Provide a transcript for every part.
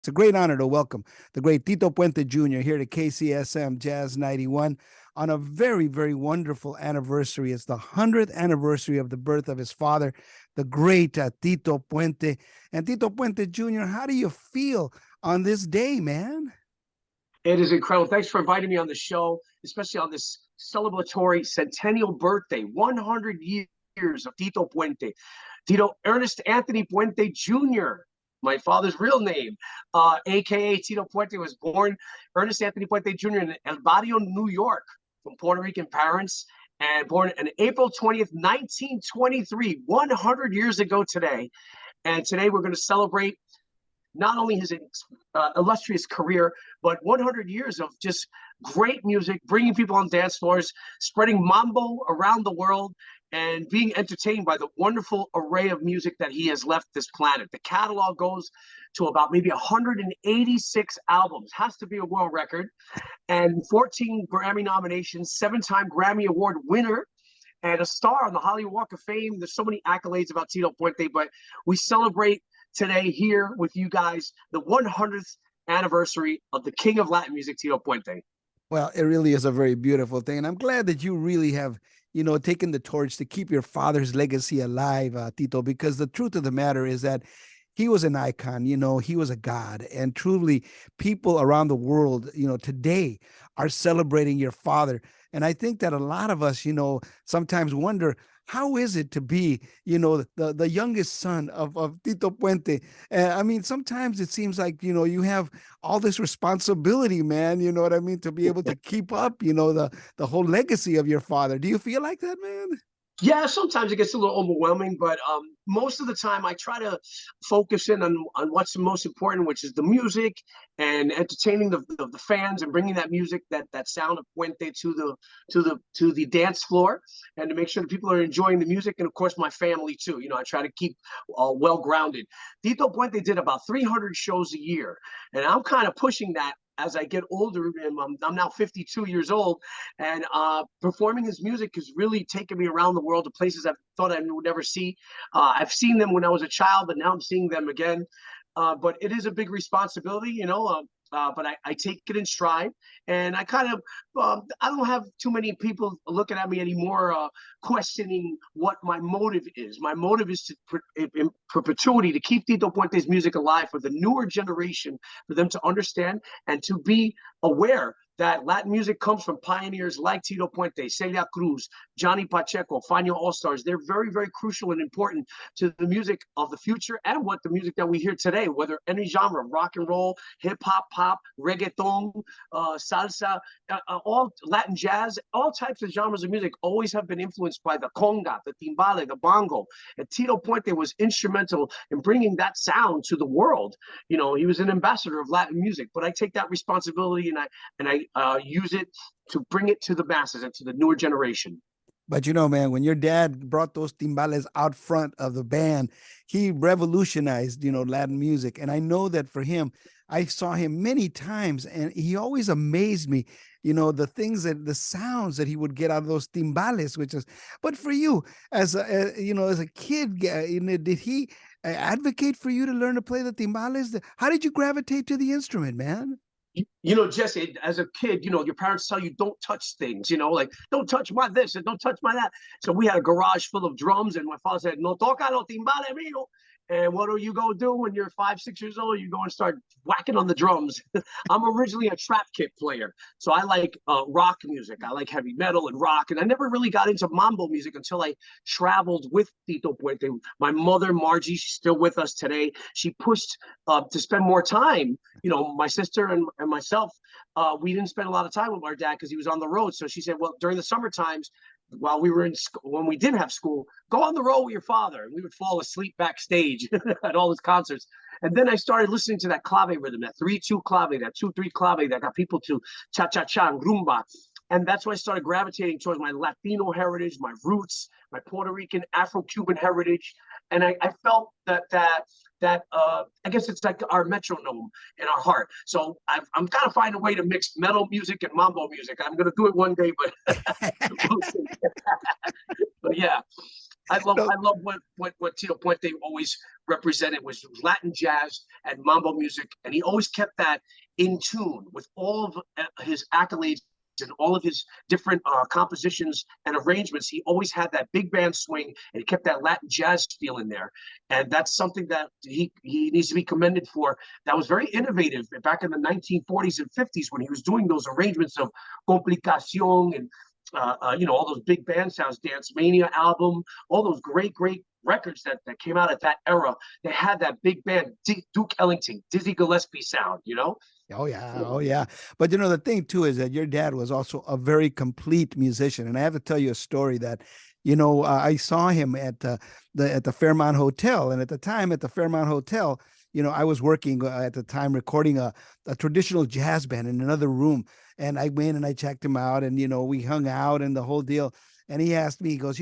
It's a great honor to welcome the great Tito Puente Jr. here to KCSM Jazz 91 on a very, very wonderful anniversary. It's the 100th anniversary of the birth of his father, the great Tito Puente. And Tito Puente Jr., how do you feel on this day, man? It is incredible. Thanks for inviting me on the show, especially on this celebratory centennial birthday, 100 years of Tito Puente. Tito Ernest Anthony Puente Jr., my father's real name, a.k.a. Tito Puente, was born Ernest Anthony Puente Jr. in El Barrio, New York, from Puerto Rican parents, and born on April 20th, 1923, 100 years ago today. And today we're going to celebrate not only his illustrious career, but 100 years of just great music, bringing people on dance floors, spreading mambo around the world, and being entertained by the wonderful array of music that he has left this planet. The catalog goes to about maybe 186 albums, has to be a world record, and 14 Grammy nominations, 7-time Grammy Award winner, and a star on the Hollywood Walk of Fame. There's so many accolades about Tito Puente, but we celebrate today here with you guys the 100th anniversary of the king of Latin music, Tito Puente. Well, it really is a very beautiful thing. And I'm glad that you really have, taken the torch to keep your father's legacy alive, Tito, because the truth of the matter is that he was an icon, he was a god. And truly, people around the world, today are celebrating your father. And I think that a lot of us, sometimes wonder, how is it to be, the youngest son of Tito Puente? I mean, sometimes it seems like, you have all this responsibility, man, you know what I mean, to be able to keep up, the whole legacy of your father. Do you feel like that, man? Yeah, sometimes it gets a little overwhelming, but most of the time I try to focus in on what's most important, which is the music and entertaining the fans and bringing that music, that sound of Puente to the dance floor, and to make sure that people are enjoying the music, and of course my family too. I try to keep well grounded. Tito Puente did about 300 shows a year, and I'm kind of pushing that as I get older. I'm now 52 years old, and performing his music has really taken me around the world to places I thought I would never see. I've seen them when I was a child, but now I'm seeing them again. But it is a big responsibility, but I take it in stride, and I kind of I don't have too many people looking at me anymore, questioning what my motive is. My motive is to in perpetuity to keep Tito Puente's music alive for the newer generation, for them to understand and to be aware that Latin music comes from pioneers like Tito Puente, Celia Cruz, Johnny Pacheco, Fania All-Stars. They're very, very crucial and important to the music of the future and what the music that we hear today, whether any genre, rock and roll, hip-hop, pop, reggaeton, salsa, all Latin jazz, all types of genres of music always have been influenced by the conga, the timbale, the bongo. And Tito Puente was instrumental in bringing that sound to the world. He was an ambassador of Latin music, but I take that responsibility and I use it to bring it to the masses and to the newer generation. But man, when your dad brought those timbales out front of the band, he revolutionized, Latin music. And I know that for him, I saw him many times, and he always amazed me, the sounds that he would get out of those timbales, but for you, as a kid, did he advocate for you to learn to play the timbales? How did you gravitate to the instrument, man? Jesse, as a kid, your parents tell you don't touch things, like don't touch my this and don't touch my that. So we had a garage full of drums, and my father said, "No toca los timbales, amigo." And what do you go do when you're 5, 6 years old? You go and start whacking on the drums. I'm originally a trap kit player, so I like rock music. I like heavy metal and rock, and I never really got into mambo music until I traveled with Tito Puente. My mother, Margie, she's still with us today. She pushed to spend more time. My sister and myself, we didn't spend a lot of time with our dad because he was on the road. So she said, well, during the summer times, while we were in school, when we didn't have school, go on the road with your father. And we would fall asleep backstage at all his concerts. And then I started listening to that clave rhythm, that 3-2 clave, that 2-3 clave that got people to cha-cha-cha and rumba. And that's why I started gravitating towards my Latino heritage, my roots, my Puerto Rican, Afro-Cuban heritage. And I felt that I guess it's like our metronome in our heart. So I'm kind of finding a way to mix metal music and mambo music. I'm going to do it one day, but but yeah. No, I love what Tito Puente always represented was Latin jazz and mambo music, and he always kept that in tune with all of his accolades and all of his different compositions and arrangements. He always had that big band swing, and he kept that Latin jazz feel in there, and that's something that he needs to be commended for. That was very innovative back in the 1940s and 50s when he was doing those arrangements of Complicación and all those big band sounds, Dance Mania album, all those great records that came out at that era. They had that big band, Duke Ellington, Dizzy Gillespie sound, you know? oh yeah, oh yeah. But the thing too is that your dad was also a very complete musician, and I have to tell you a story that, I saw him at the Fairmont Hotel, and at the time at the Fairmont Hotel, I was working at the time recording a traditional jazz band in another room, and I went and I checked him out, and we hung out and the whole deal. And he asked me, he goes,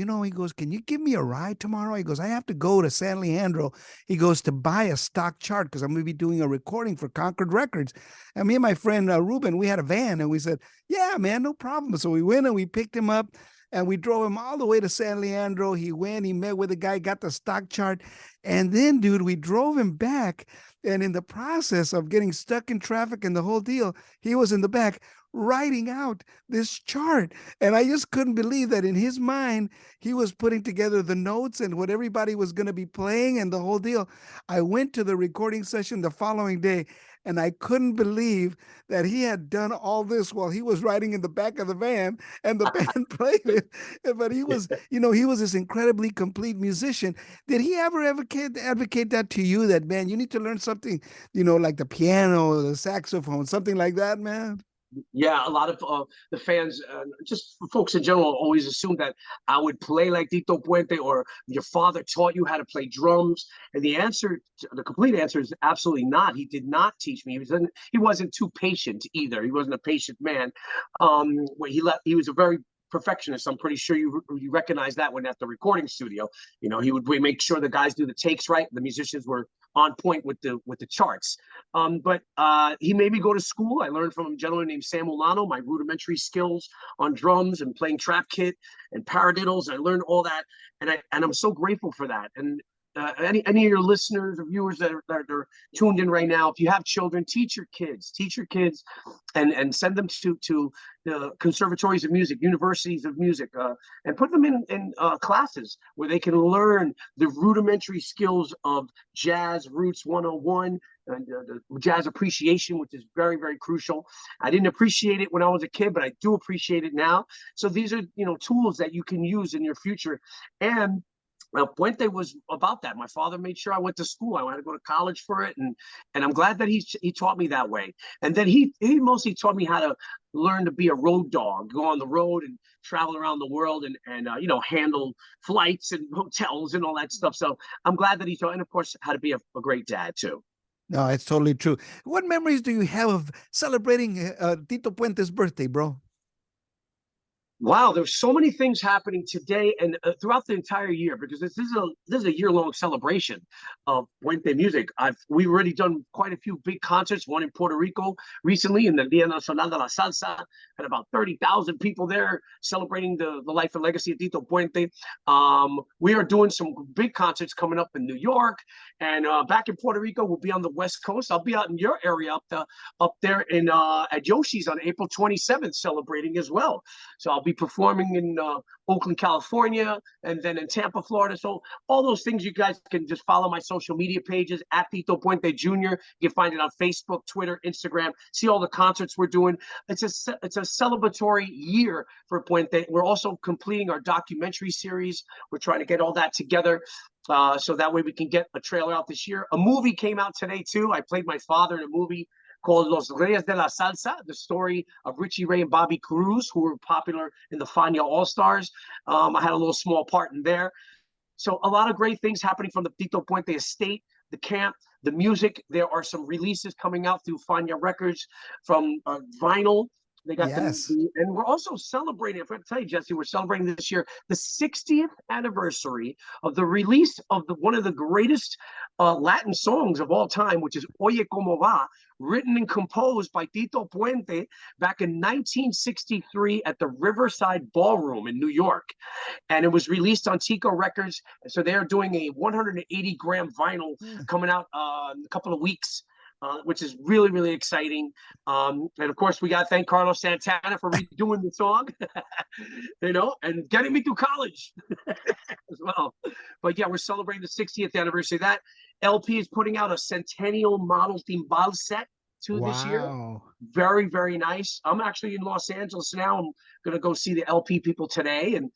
can you give me a ride tomorrow? He goes, I have to go to San Leandro. He goes, to buy a stock chart because I'm going to be doing a recording for Concord Records. And me and my friend Ruben, we had a van, and we said, yeah, man, no problem. So we went and we picked him up, and we drove him all the way to San Leandro. He went, he met with the guy, got the stock chart. And then, dude, we drove him back. And in the process of getting stuck in traffic and the whole deal, he was in the back writing out this chart. And I just couldn't believe that in his mind, he was putting together the notes and what everybody was going to be playing and the whole deal. I went to the recording session the following day, and I couldn't believe that he had done all this while he was riding in the back of the van and the band played it. But he was, he was this incredibly complete musician. Did he ever advocate that to you, that, man, you need to learn something, like the piano, the saxophone, something like that, man? Yeah, a lot of the fans, just folks in general, always assume that I would play like Tito Puente or your father taught you how to play drums. And the complete answer is absolutely not. He did not teach me. He wasn't too patient either. He wasn't a patient man. He was a very perfectionist. I'm pretty sure you recognize that when at the recording studio. He would make sure the guys do the takes right. The musicians were on point with the charts. But he made me go to school. I learned from a gentleman named Sam Milano, my rudimentary skills on drums and playing trap kit and paradiddles. I learned all that, and I'm so grateful for that. And any of your listeners or viewers that are tuned in right now, if you have children, teach your kids, and send them to the conservatories of music, universities of music, and put them in classes where they can learn the rudimentary skills of jazz roots 101 and the jazz appreciation, which is very, very crucial. I didn't appreciate it when I was a kid, but I do appreciate it now. So these are tools that you can use in your future. And Puente was about that. My father made sure I went to school. I wanted to go to college for it, and I'm glad that he taught me that way. And then he mostly taught me how to learn to be a road dog, go on the road and travel around the world, and handle flights and hotels and all that stuff. So I'm glad that he taught, and of course, how to be a great dad too. No, it's totally true. What memories do you have of celebrating Tito Puente's birthday, bro? Wow, there's so many things happening today and throughout the entire year, because this is a year-long celebration of Puente music. We've already done quite a few big concerts. One in Puerto Rico recently in the Dia Nacional de la Salsa, had about 30,000 people there celebrating the life and legacy of Tito Puente. We are doing some big concerts coming up in New York, and back in Puerto Rico. We'll be on the West Coast. I'll be out in your area up there in at Yoshi's on April 27th, celebrating as well. So I'll be performing in Oakland, California, and then in Tampa, Florida. So all those things, you guys can just follow my social media pages at Tito Puente Jr. You can find it on Facebook, Twitter, Instagram. See all the concerts we're doing. It's a celebratory year for Puente. We're also completing our documentary series. We're trying to get all that together. So that way we can get a trailer out this year. A movie came out today too. I played my father in a movie called Los Reyes de la Salsa, the story of Richie Ray and Bobby Cruz, who were popular in the Fania All-Stars. I had a little small part in there. So a lot of great things happening from the Tito Puente estate, the camp, the music. There are some releases coming out through Fania Records from vinyl. They got Yes. and we're also celebrating, if I tell you, Jesse, we're celebrating this year the 60th anniversary of the release of one of the greatest Latin songs of all time, which is Oye Como Va, written and composed by Tito Puente back in 1963 at the Riverside Ballroom in New York. And it was released on Tico Records. So they're doing a 180-gram vinyl coming out in a couple of weeks. Which is really, really exciting. And of course, we got to thank Carlos Santana for redoing the song, and getting me through college as well. But yeah, we're celebrating the 60th anniversary. That LP is putting out a Centennial Model Timbal set this year. Wow. Very, very nice. I'm actually in Los Angeles now. I'm going to go see the LP people today. And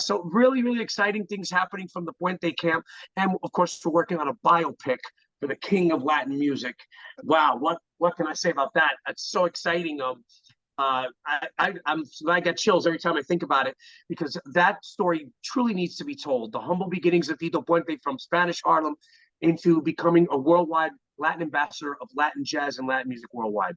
so really, really exciting things happening from the Puente camp. And of course, we're working on a biopic for the king of Latin music. Wow, what can I say about that? It's so exciting. I get chills every time I think about it, because that story truly needs to be told. The humble beginnings of Tito Puente from Spanish Harlem into becoming a worldwide Latin ambassador of Latin jazz and Latin music worldwide.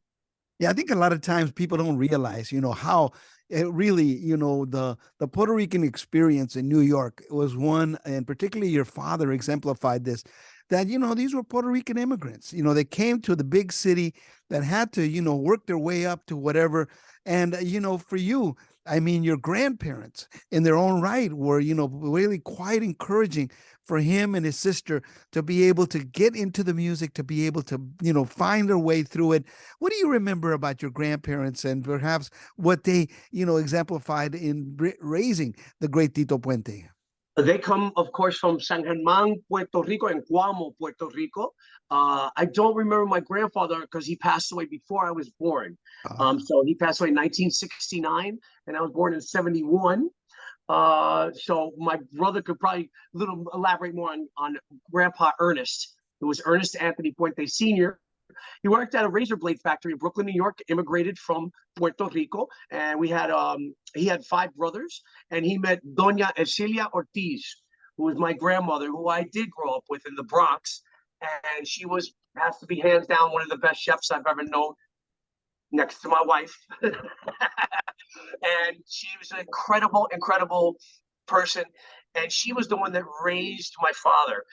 Yeah, I think a lot of times people don't realize, how it really, the Puerto Rican experience in New York was one, and particularly your father exemplified this, that, these were Puerto Rican immigrants. They came to the big city that had to, work their way up to whatever. And, for you, I mean, your grandparents in their own right were, really quite encouraging for him and his sister to be able to get into the music, to be able to, find their way through it. What do you remember about your grandparents and perhaps what they, exemplified in raising the great Tito Puente? They come, of course, from San Germán, Puerto Rico, and Guamo, Puerto Rico. I don't remember my grandfather because he passed away before I was born. So he passed away in 1969, and I was born in 71. So my brother could probably elaborate more on Grandpa Ernest, who was Ernest Anthony Puente Sr. He worked at a razor blade factory in Brooklyn, New York, immigrated from Puerto Rico, and he had 5 brothers, and he met Doña Ercilia Ortiz, who was my grandmother, who I did grow up with in the Bronx, and she has to be hands down one of the best chefs I've ever known, next to my wife. And she was an incredible, incredible person, and she was the one that raised my father,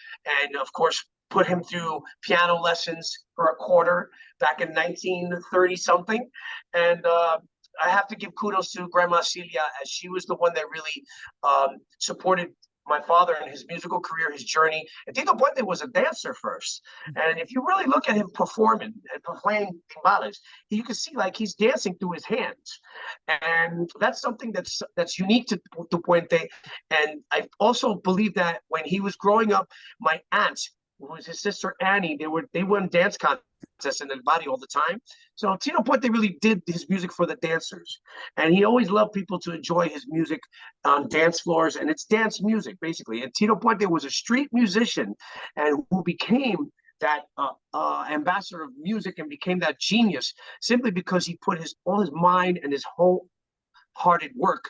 and of course put him through piano lessons for a quarter back in 1930 something. And I have to give kudos to Grandma Celia, as she was the one that really supported my father in his musical career, his journey. And Tito Puente was a dancer first. And if you really look at him performing and playing timbales, you can see like he's dancing through his hands. And that's something that's unique to Puente. And I also believe that when he was growing up, my aunt, who was his sister Annie, they won dance contests in El Barrio all the time. So Tito Puente really did his music for the dancers, and he always loved people to enjoy his music on dance floors, and it's dance music basically. And Tito Puente was a street musician, and who became that ambassador of music and became that genius simply because he put all his mind and his wholehearted work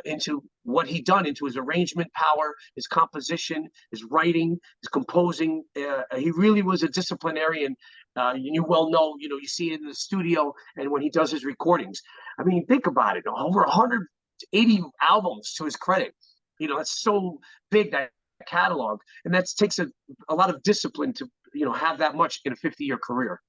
into what he done, into his arrangement power, his composition, his writing, his composing. He really was a disciplinarian. You well know, you see it in the studio and when he does his recordings. I mean, think about it, over 180 albums to his credit. It's so big, that catalog, and that takes a lot of discipline to have that much in a 50-year career.